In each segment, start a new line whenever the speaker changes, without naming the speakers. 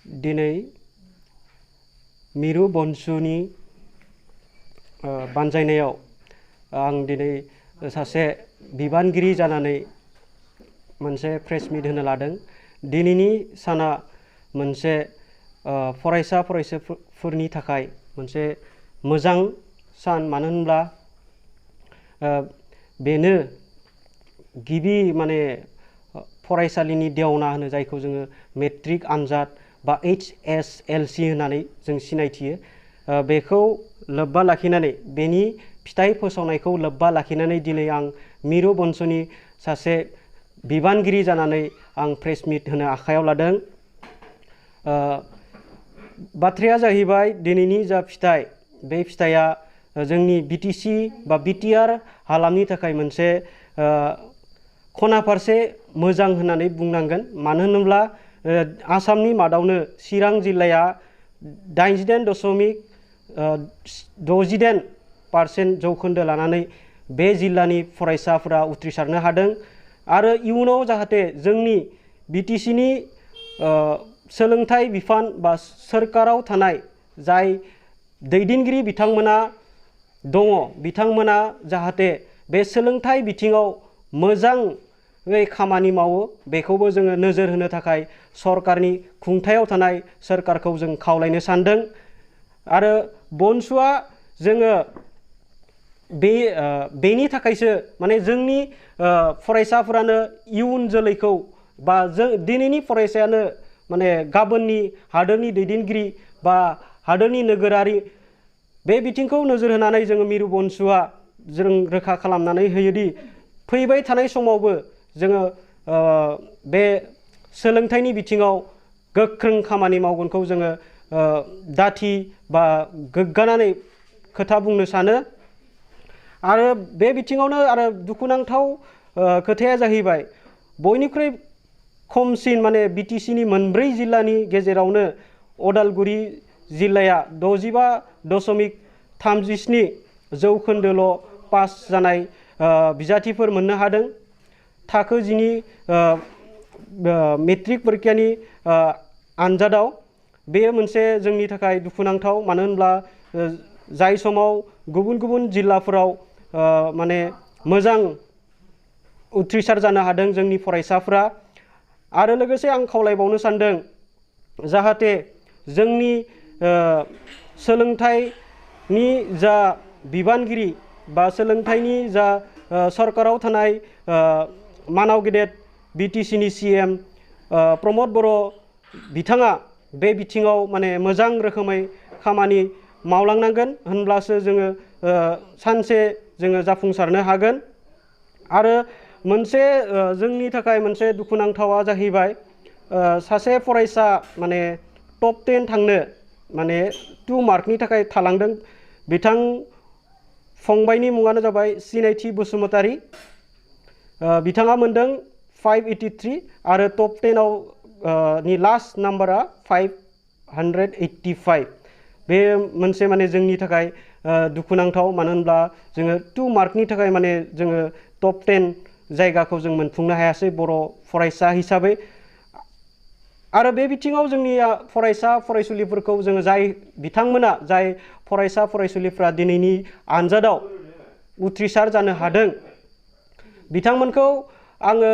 दिनै मिरु बनसुनि बानजायनायाव आं दिनै सासे बिबानगिरि जानानै मोनसे प्रेस मिट होनो लादों। दिनैनि साना मोनसे फरायसा फरायसाफोरनि थाखाय मोनसे मोजां सान, मानो होनब्ला बेनो गिबि माने फरायसालिनि देवना होनो जायखौ जोङो मेट्रिक आनजाद बा HSLC होननानै जों सिनायथियो। बेखौ लोब्बा लाखिनानै बेनि फिथाइ फोसावनायखौ लोब्बा लाखिनानै दिनै आं मिरु बनसुनि सासे बिबानगिरि जानानै आं प्रेस मिट होनो आखायाव लादों। बाथ्राया जाहैबाय दिनैनि जा फिथाइ, बे फिथाइया जोंनि BTC बा BTR हालामनि थाखाय मोनसे खना फारसे मोजां होननानै बुंनांगोन। मानो होनोब्ला आसामनि मादावनो चिरां जिल्लाया 88.68% जौखोन्दो लानानै बे जिल्लानि फरायसाफोरा उथ्रिसारनो हादों आरो इयुनाव जाहाथे जोंनि BTCनि सोलोंथाइ बिफान बा सोरखाराव थानाय जाय दैदेनगिरि बिथांमोना दङ, बिथांमोना जाहाथे बे सोलोंथाइ बिथिङाव मोजाङै खामानि मावो, बेखौबो जोङो नोजोर होनो थाखाय सरकारनि खुंथायाव थानाय सोरखारखौ जों खावलायनो सानदों। आरो बनसुआ जोङो बेनि थाखायसो माने जोंनि फरायसाफोरानो इयुन जोलैखौ बा दिनैनि फरायसायानो माने गाबोननि हादोरनि दैदेनगिरि बा हादोरनि नोगोरारि, बे बिथिंखौ नोजोर होनानै जोङो मिरु बनसुआ जों रोखा खालामनानै होयोदि फैबाय थानाय समावबो जोङो बे सोलोंथाइनि बिथिङाव गोख्रों खामानि मावगोनखौ जोङो दाथि बा गोग्गानानै खोथा बुंनो सानो। आरो बे बिथिङावनो आरो दुखुनांथाव खोथाया जाहैबाय बयनिख्रुइ खमसिन माने BTCनि मोनब्रै जिल्लानि गेजेरावनो उदालगुरि जिल्लाया 65.37 जौखोन्दोल' पास जानाय बिजाथिफोर मोननो हादों। थाखो 10नि मेट्रिक परिखानि आनजादाव बेयो मोनसे जोंनि थाखाय दुखुनांथाव, मानो होनब्ला जाय समाव गुबुन गुबुन जिल्लाफोराव माने मोजां उथ्रिसार जानो हादों जोंनि फरायसाफ्रा। आरो लोगोसे आं खावलायबावनो सानदों जाहाथे जोंनि सोलोंथाइनि जा बिबानगिरि बा सोलोंथाइनि जा सरकाराव थानाय मानाव गेदेर BTCनि CM प्रमद बर' बिथाङा बे बिथिङाव माने मोजां रोखोमै खामानि मावलांनांगोन, होनब्लासो जोङो सानसे जोङो जाफुंसारनो हागोन। आरो मोनसे जोंनि थाखाय मोनसे दुखुनांथावा जाहैबाय सासे फरायसा माने टप 10 थांनो माने 2 मार्कनि थाखाय थालांदों। बिथां फंबायनि मुङानो जाबाय सिनायथि बसुमतारी। बिथाङा मोनदों 583 आरो टप 10आव नि लास्ट नाम्बारा 585। बे मोनसे माने जोंनि थाखाय दुखुनांथाव, मानो होनब्ला जोङो 2 मार्कनि थाखाय माने जोङो टप 10 जायगाखौ जों मोनफुंनो हायासै बर' फरायसा हिसाबै। आरो बे बिथिङाव जोंनि फरायसा फरायसुलिफोरखौ जोङो जाय फरायसा फरायसुलिफ्रा दिनैनि आनजादाव उथ्रिसार जानो हादों, बिथांमोनखौ आङो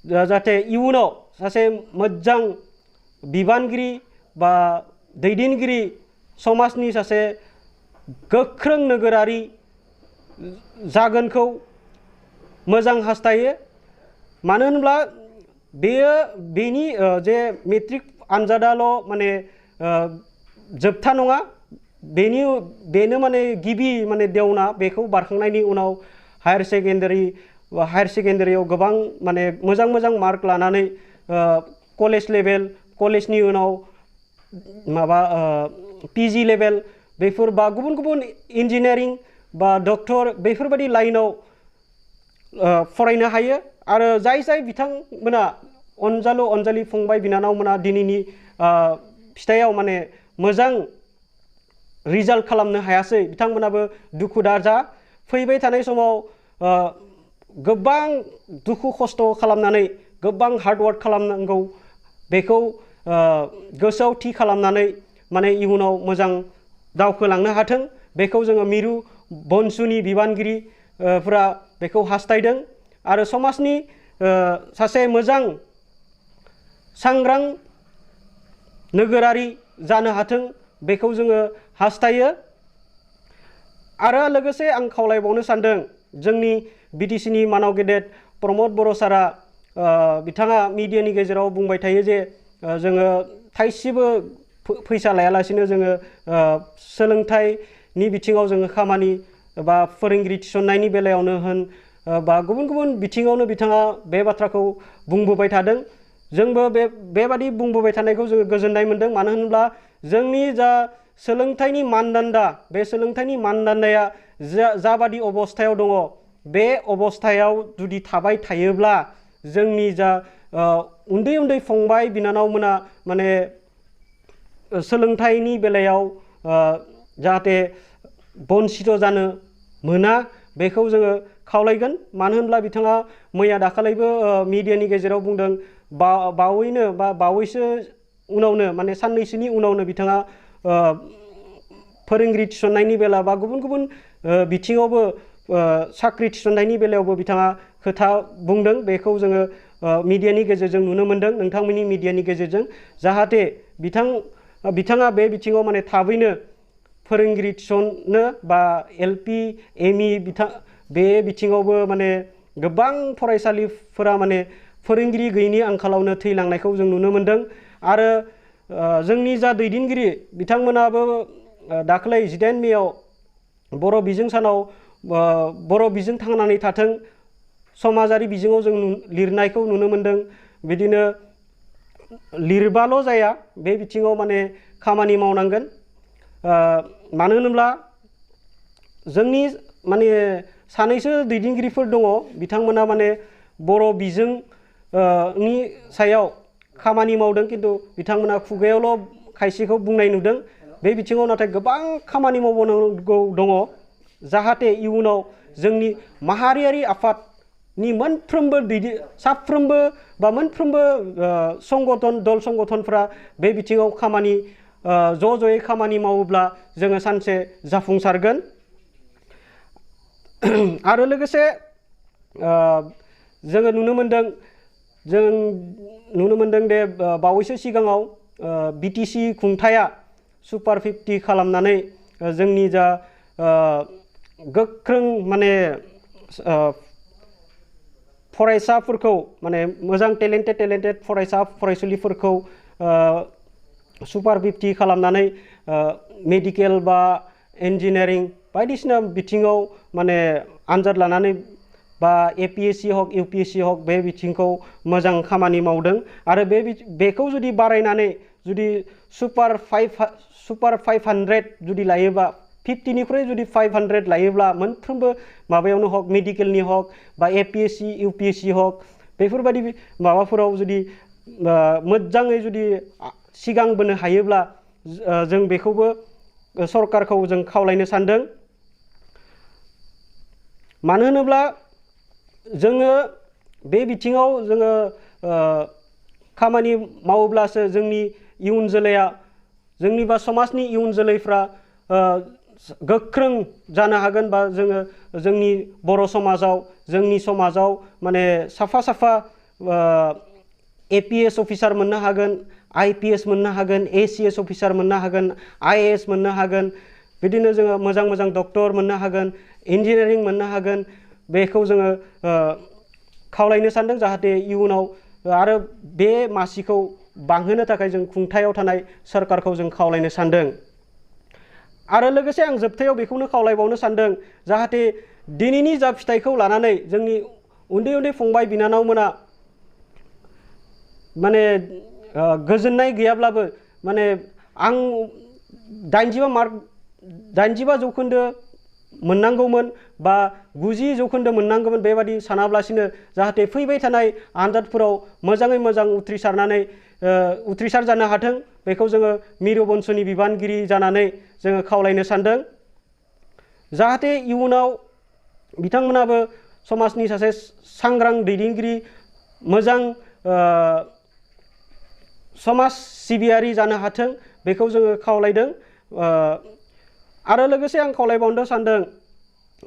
जाहाथे इयुनाव सासे मोजां बिबानगिरि बा दैदेनगिरि, समाजनि सासे गोख्रों नोगोरारि जागोनखौ मोजां हास्थायो। मानो होनब्ला बेनि जे मेट्रिक आनजादाल' माने जोबथा नङा, बेनो माने गिबि माने देवना। बेखौ बारखांनायनि उनाव हायार सेकेन्डारियाव गोबां माने मोजां मार्क लानानै कलेज लेभेल, कलेजनि उनाव माबा PG लेभेल, बेफोर बा गुबुन गुबुन इन्जिनियारिं बा डक्टर बेफोरबायदि लाइनाव फरायनो हायो। आरो जाय बिथांमोना अनजालि फंबाय बिनानावमोना दिनैनि फिथाइयाव माने मोजां रिजाल्ट खालामनो हायासै, बिथांमोनाबो दुखु दाजा। फैबाय थानाय समाव गोबां दुखु खस्थ' खालामनानै गोबां हार्डवार्क खालामनांगौ, बेखौ गोसोआव थि खालामनानै माने इयुनाव मोजां दावखोलांनो हाथों बेखौ जोङो मिरु बनसुनि बिबानगिरिफोरा बेखौ हास्थायदों आरो समाजनि सासे मोजां सांग्रां नोगोरारि जानो हाथों बेखौ जोङो हास्थायो। आरो लोगोसे आं खावलायबावनो सानदों जोंनि बिटिसिनि मानाव गेदेर प्रमद बर' सारा बिथाङा मिडियानि गेजेराव बुंबाय थायो जे जोङो थाइसेबो फैसा लायालासिनो जोङो सोलोंथाइनि बिथिङाव जोङो खामानि बा फोरोंगिरि थिसननायनि बेलायावनो होन बा गुबुन गुबुन बिथिङावनो बिथाङा बे बाथ्राखौ बुंबोबाय थादों। जोंबो बेबादि बुंबोबाय थानायखौ जोङो गोजोननाय मोनदों। मानो होनब्ला जोंनि जा सोलोंथाइनि मानदान्दा बे सोलोंथाइनि मानदान्दाया जाबादि अबस्थायाव दङ बे अबस्थायाव जुदि थाबाय थायोब्ला जोंनि जा उन्दै उन्दै फंबाय बिनानावमोना माने सोलोंथाइनि बेलायाव जाहाथे बन्सित जानो मोना बेखौ जोङो खावलायगोन। मानो होनब्ला बिथाङा मैया दाखालिबो मिडियानि गेजेराव बुंदों बावैसो उनावनो माने साननैसोनि उनावनो बिथाङा फोरोंगिरि थिसननायनि बेला बा गुबुन गुबुन बिथिङावबो साख्रि थिसननायनि बेलायावबो बिथाङा खोथा बुंदों। बेखौ जोङो मिडियानि गेजेरजों नुनो मोनदों नोंथांमोननि मिडियानि गेजेरजों जाहाथे बिथाङा बे बिथिङाव माने थाबैनो फोरोंगिरि थिसननो बा LP ME बे बिथिङावबो माने गोबां फरायसालिफोरा माने फोरोंगिरि गैयिनि आंखालावनो थैलांनायखौ जों नुनो मोनदों। आरो जोंनि जा दैदेनगिरि बिथांमोनाबो दाखालै 18 मेआव बर' बिजों सानाव बर' बिजों थांनानै थाथों समाजारि बिजोङाव जों लिरनायखौ नुनो मोनदों। बिदिनो लिरबाल' जाया बे बिथिङाव माने खामानि मावनांगोन। मानो होनोब्ला जोंनि माने सानैसो दैदेनगिरिफोर दङ बिथांमोना माने बर' बिजों नि सायाव खामानि मावदों किन्तु बिथांमोना खुगायावल' खायसेखौ बुंनाय नुदों। बे बिथिङाव नाथाय गोबां खामानि मावनांगौ दङ जाहाथे इयुनाव जोंनि माहारियारि आफादनि साफ्रोमबो बा मोनफ्रोमबो दल संगठनफ्रा बे बिथिङाव खामानि ज'यै खामानि मावोब्ला जोङो सानसे जाफुंसारगोन। आरो लोगोसे जोङो नुनो मोनदों दे बावैसो सिगाङाव BTC खुंथाया सुपार 50 खालामनानै जोंनि जा गोख्रों माने फरायसाफोरखौ माने मोजां टेलेन्टेड फरायसा फरायसुलिफोरखौ सुपार 50 खालामनानै मेडिकेल बा इन्जिनियारिं बायदिसिना बिथिङाव माने आनजाद लानानै बा APSC हक UPSC हक बे बिथिंखौ मोजां खामानि मावदों। आरो बेखौ जुदि बारायनानै जुदि सुपार 500 जुदि लायोबा 50निफ्राय जुदि 500 लायोब्ला मोनफ्रोमबो माबायावनो हक मेडिकेलनि हक बा APSC UPSC हक बेफोरबायदि माबाफोराव जुदि मोजाङै जुदि सिगांबोनो हायोब्ला जों बेखौबो सरकारखौ जों खावलायनो सानदों। मानो होनोब्ला जोङो बे बिथिङाव जोङो खामानि मावोब्लासो जोंनि इयुन जोलैया जोंनि बा समाजनि इयुन जोलैफ्रा गोख्रों जानो हागोन बा जोङो जोंनि बर' समाजाव जोंनि समाजाव माने साफा APS अफिसार मोननो हागोन IPS मोननो हागोन ACS अफिसार मोननो हागोन IAS मोननो हागोन बिदिनो जोङो मोजां डक्टर मोननो हागोन इन्जिनियारिं मोननो हागोन। बेखौ जोङो खावलायनो सानदों जाहाथे इयुनाव आरो बे मासिखौ बांहोनो थाखाय जों खुंथायाव थानाय सरकारखौ जों खावलायनो सानदों। आरो लोगोसे आं जोबथायाव बेखौनो खावलायबावनो सानदों जाहाथे दिनैनि जा फिथाइखौ लानानै जोंनि उन्दै फंबाय बिनानावमोना माने गोजोननाय गैयाब्लाबो माने आं 85 जौखोन्दो मोननांगौमोन बा 90 जौखोन्दो मोननांगौमोन बेबादि सानाब्लासिनो जाहाथे फैबाय थानाय आनजादफोराव मोजाङै मोजां उथ्रिसार जानो हाथों बेखौ जोङो मिरु बंस'नि बिबानगिरि जानानै जोङो खावलायनो सानदों। जाहाथे इयुनाव बिथांमोनाबो समाजनि सासे सांग्रां दैदेनगिरि मोजां समाज सिबियारि जानो हाथों बेखौ जोङो खावलायदों। आरो लोगोसे आं खावलायबावनो सानदों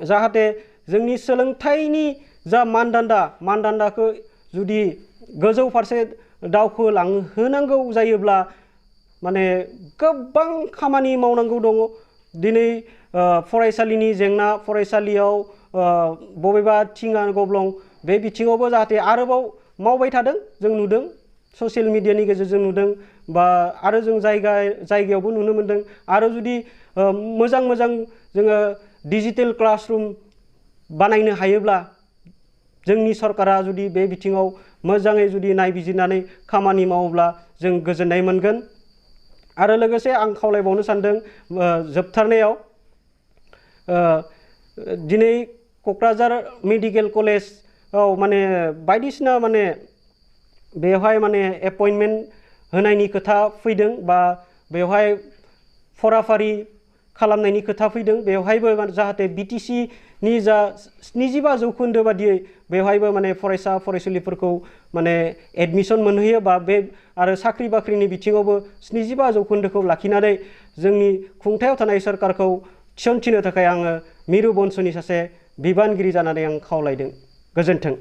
जाहाथे जोंनि सोलोंथाइनि जा मानदान्दाखौ जुदि गोजौ फारसे दावखोलांहोनांगौ जायोब्ला माने गोबां खामानि मावनांगौ दङ। दिनै फरायसालिनि जेंना, फरायसालियाव बबेबा थिङा गब्लं, बे बिथिङावबो जाहाथे आरोबाव मावबाय थादों जों नुदों, ससियेल मिडियानि गेजेरजों नुदों बा आरो जों जायगायावबो नुनो मोनदों। आरो जुदि मोजां जोङो डिजिटेल क्लासरुम बानायनो हायोब्ला जोंनि सरकारा जुदि बे बिथिङाव मोजाङै जुदि नायबिजिरनानै खामानि मावोब्ला जों गोजोननाय मोनगोन। आरो लोगोसे आं खावलायबावनो सानदों जोबथारनायाव दिनै क'क्राझार मेडिकेल कलेजाव माने बायदिसिना माने बेवहाय माने एपइन्टमेन्ट होनायनि खोथा फैदों बा बेवहाय फराफारि खालामनायनि खोथा फैदों। बेवहायबो जाहाथे बिटिसिनि जा 75% बादियै बेवहायबो माने फरायसा फरायसुलिफोरखौ माने एडमिसन मोनहोयो बा बे आरो साख्रि बाख्रिनि बिथिङावबो 75% लाखिनानै जोंनि खुंथायाव थानाय सरकारखौ थिसनथिनो थाखाय आङो मिरु बंस'नि सासे बिबानगिरि जानानै आं खावलायदों। गोजोन्थों।